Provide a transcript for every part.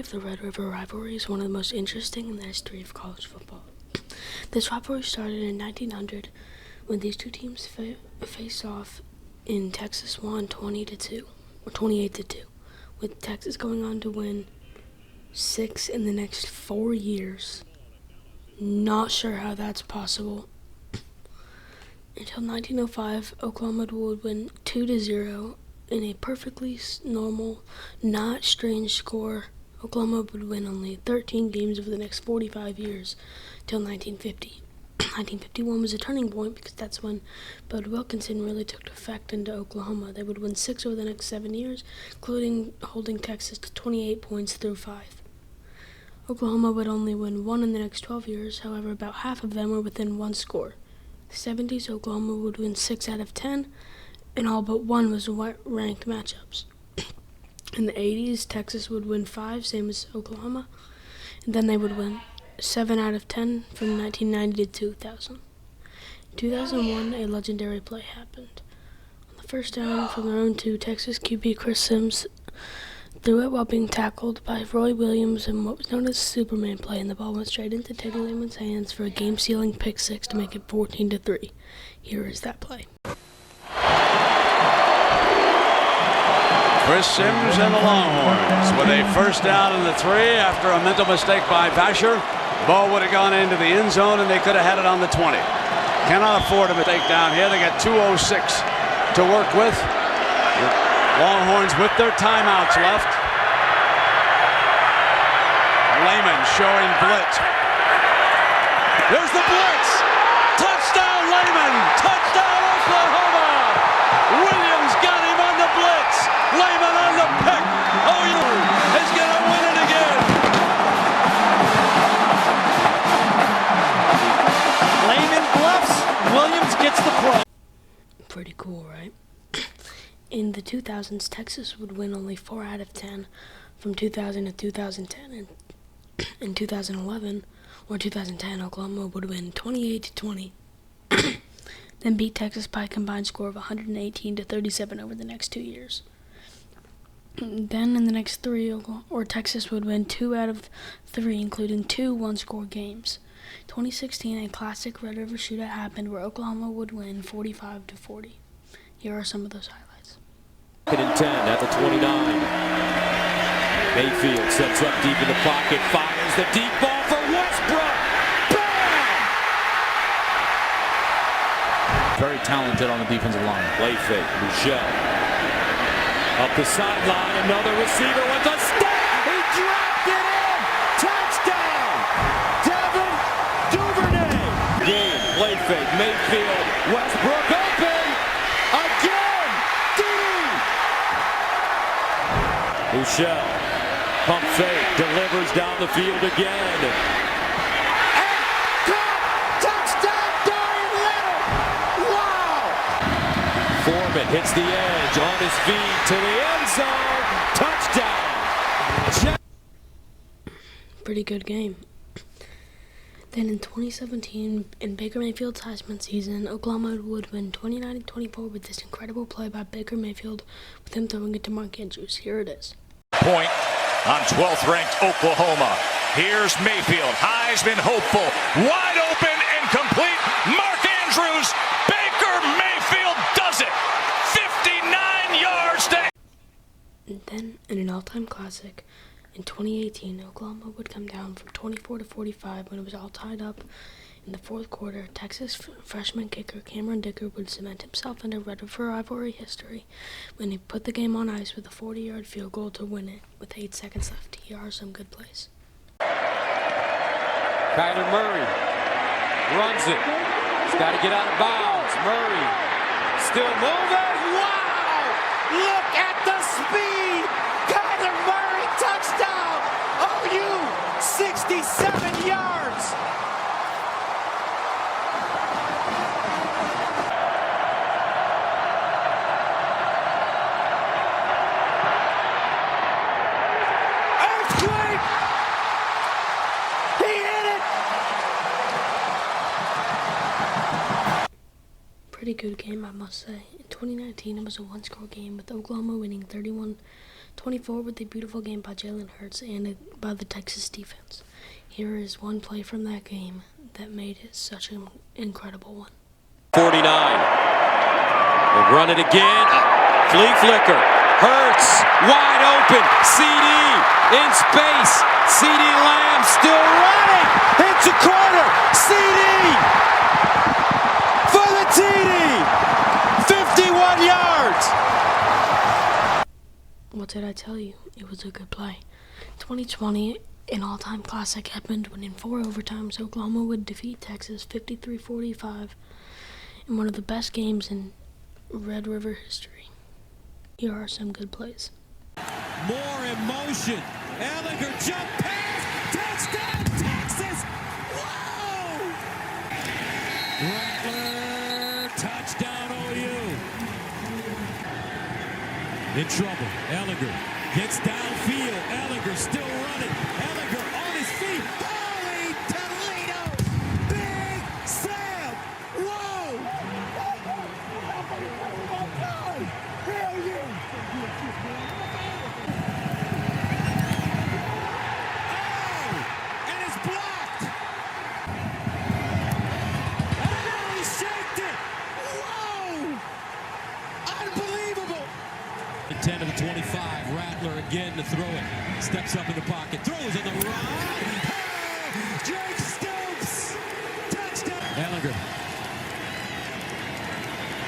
of the Red River rivalry is one of the most interesting in the history of college football. This rivalry started in 1900 when these two teams faced off in Texas won 20-2 or 28-2, with Texas going on to win 6 in the next 4 years. Not sure how that's possible. Until 1905, Oklahoma would win 2-0 in a perfectly normal, not strange score. Oklahoma would win only 13 games over the next 45 years till 1950. 1951 was a turning point because that's when Bud Wilkinson really took effect into Oklahoma. They would win 6 over the next 7 years, including holding Texas to 28 points through 5. Oklahoma would only win 1 in the next 12 years, however, about half of them were within 1 score. The 70s, Oklahoma would win 6 out of 10, and all but 1 was ranked matchups. In the 80s, Texas would win 5, same as Oklahoma, and then they would win 7 out of 10 from 1990 to 2000. In 2001, a legendary play happened. On the first down from their own 2, Texas QB Chris Sims threw it while being tackled by Roy Williams in what was known as Superman play, and the ball went straight into Teddy Lehman's hands for a game-sealing pick 6 to make it 14-3. Here is that play. Chris Sims and the Longhorns with a first down and the 3 after a mental mistake by Vasher. Ball would have gone into the end zone and they could have had it on the 20. Cannot afford a mistake down here. They got 2:06 to work with. Longhorns with their timeouts left. Lehman showing blitz. There's the blitz. Touchdown Lehman. Touchdown Oklahoma. Williams got him on the blitz. Lehman on the pick. OU is going to win it again. Lehman bluffs. Williams gets the play. Pretty cool, right? In the 2000s, Texas would win only 4 out of 10 from 2000 to 2010. And in 2011 or 2010, Oklahoma would win 28-20, then beat Texas by a combined score of 118-37 over the next 2 years. Then in the next 3, Texas would win 2 out of 3, including 2 one-score games. 2016, a classic Red River shootout happened where Oklahoma would win 45-40. Here are some of those highlights. 2nd and 10 at the 29. Mayfield sets up deep in the pocket, fires the deep ball for Westbrook. Bam! Very talented on the defensive line. Play fake, Michelle. Up the sideline, another receiver with a step. He dropped it in. Touchdown! Devin Duvernay. Game, play fake, Mayfield, Westbrook open. Again, Diddy. Michelle, pump fake, delivers down the field again. And caught! Touchdown, Darian Leonard! Wow! Foreman hits the edge on his feet to the end zone. Touchdown! Pretty good game. Then in 2017, in Baker Mayfield's Heisman season, Oklahoma would win 29-24 with this incredible play by Baker Mayfield, with him throwing it to Mark Andrews. Here it is. Point on 12th ranked Oklahoma. Here's Mayfield, Heisman hopeful, wide open and complete. Mark Andrews, Baker Mayfield does it. 59 yards to. And then, in an all-time classic, in 2018, Oklahoma would come down from 24-45 when it was all tied up. In the 4th quarter, Texas freshman kicker Cameron Dicker would cement himself into Red River rivalry history when he put the game on ice with a 40-yard field goal to win it with 8 seconds left. Here are some good plays. Kyler Murray runs it. He's got to get out of bounds. Murray still moving. Wow! Look at the speed! Kyler Murray, touchdown! OU, 67 yards! Earthquake! He hit it! Pretty good game, I must say. In 2019, it was a one-score game with Oklahoma winning 24 with a beautiful game by Jalen Hurts and by the Texas defense. Here is one play from that game that made it such an incredible one. 49. They'll run it again. Flea flicker. Hurts. Wide open. CD in space. CD Lamb still running. Hits a corner. CD for the TD. 51 yards. What did I tell you? It was a good play. 2020, an all-time classic happened when in 4 overtimes Oklahoma would defeat Texas 53-45 in one of the best games in Red River history. Here are some good plays. More emotion. Ellinger jump pass. Touchdown Texas. Whoa! Rattler. Touchdown OU. In trouble. Ellinger gets downfield. Ellinger still running. Ellinger on his feet. Holy Toledo! Big Sam! Whoa! Oh! And it's blocked! Oh, he shaked it! Whoa! Unbelievable! 10 to the 25. Rattler again to throw it. Steps up in the pocket. Throws on the run. Oh, Drake Stokes. Touchdown. Ellinger.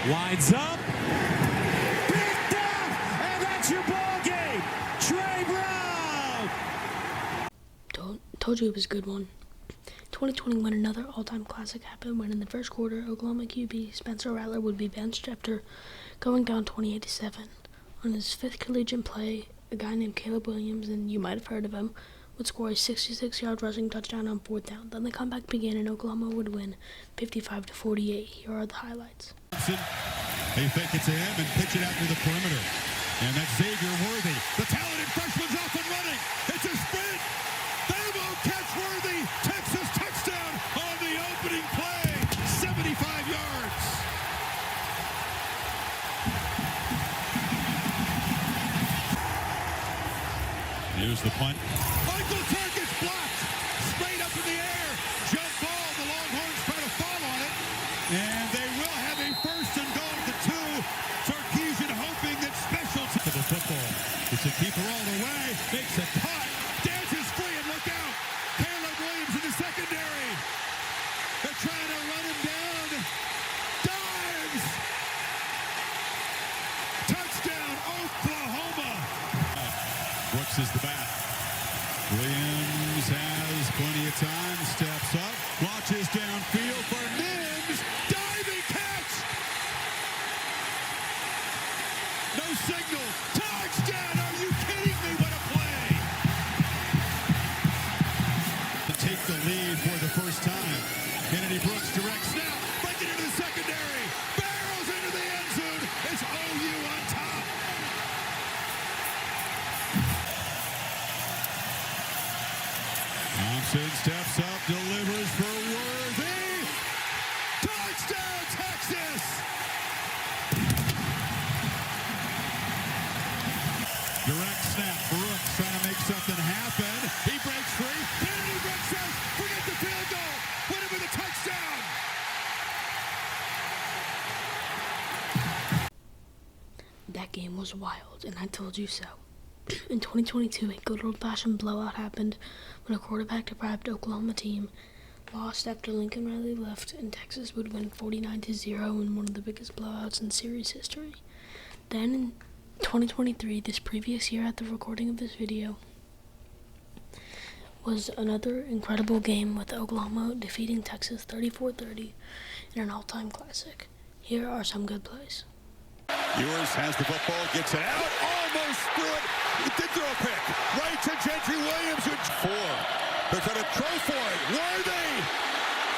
Lines up. Picked up. And that's your ball game. Trey Brown. Told you it was a good one. 2021, another all-time classic happened when in the first quarter, Oklahoma QB Spencer Rattler would be benched after going down 28-7. On his 5th collegiate play, a guy named Caleb Williams, and you might have heard of him, would score a 66-yard rushing touchdown on 4th down. Then the comeback began and Oklahoma would win 55-48. Here are the highlights. They fake it to him and pitch it out to the perimeter. And that's Xavier Worthy. The talented freshman's off and running. It's a sprint. They won't catch Worthy. Texas touchdown on the opening play. 75 yards. Here's the punt. Michael Turkis blocked. Straight up in the air. Jump ball. The Longhorns try to fall on it. And they will have a first and goal at the 2. Sarkisian hoping that special to the football. It's a keeper all the way. Makes a cut. Dances free and look out. Caleb Williams in the secondary. They're trying to run him down. Dives. Touchdown Oklahoma. Brooks is the back. Williams has plenty of time. Steps up. Launches downfield for Mims. Diving catch. No signal. Touchdown. Are you kidding me? What a play. To take the lead for the first time. Kennedy Brooks direct snap. Breaking into the secondary. Barrels into the end zone. It's OU on top. Thompson steps up, delivers for Worthy. Touchdown, Texas! Direct snap, Brooks trying to make something happen. He breaks free. Kennedy Brooks says, forget the field goal. Put him with a touchdown. That game was wild, and I told you so. In 2022, a good old-fashioned blowout happened when a quarterback-deprived Oklahoma team lost after Lincoln Riley left, and Texas would win 49-0 in one of the biggest blowouts in series history. Then in 2023, this previous year at the recording of this video, was another incredible game with Oklahoma defeating Texas 34-30 in an all-time classic. Here are some good plays. Ewers has the football, gets it out, almost good. He did throw a pick. Right to Gentry Williams at 4. They're going to throw for it. Worthy.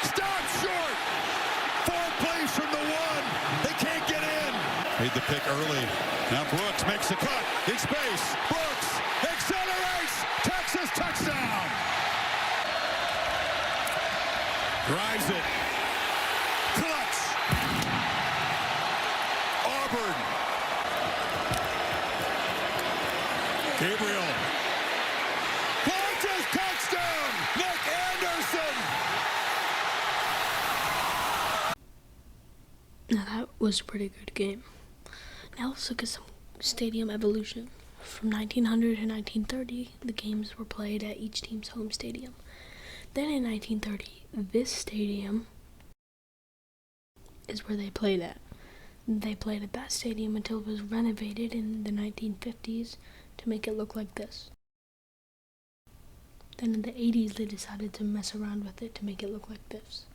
Stop short. 4 plays from the 1. They can't get in. Made the pick early. Now Brooks makes the cut. In space. Brooks accelerates. Texas touchdown. Drives it. Clutch. Auburn. was a pretty good game. Now let's look at some stadium evolution. From 1900 to 1930, the games were played at each team's home stadium. Then in 1930, this stadium is where they played at. They played at that stadium until it was renovated in the 1950s to make it look like this. Then in the 80s, they decided to mess around with it to make it look like this.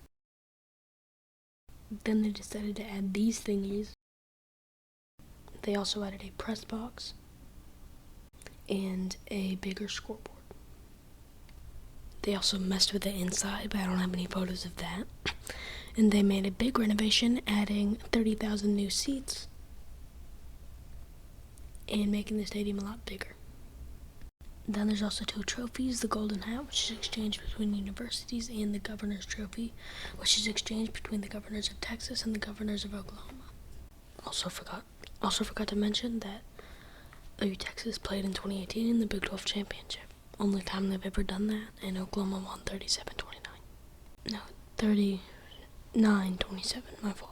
Then they decided to add these thingies. They also added a press box and a bigger scoreboard. They also messed with the inside, but I don't have any photos of that. And they made a big renovation, adding 30,000 new seats and making the stadium a lot bigger. Then there's also 2 trophies, the Golden Hat, which is exchanged between universities, and the Governor's Trophy, which is exchanged between the governors of Texas and the governors of Oklahoma. Also forgot to mention that OU Texas played in 2018 in the Big 12 Championship. Only time they've ever done that, and Oklahoma won 37-29. No, 39-27, my fault.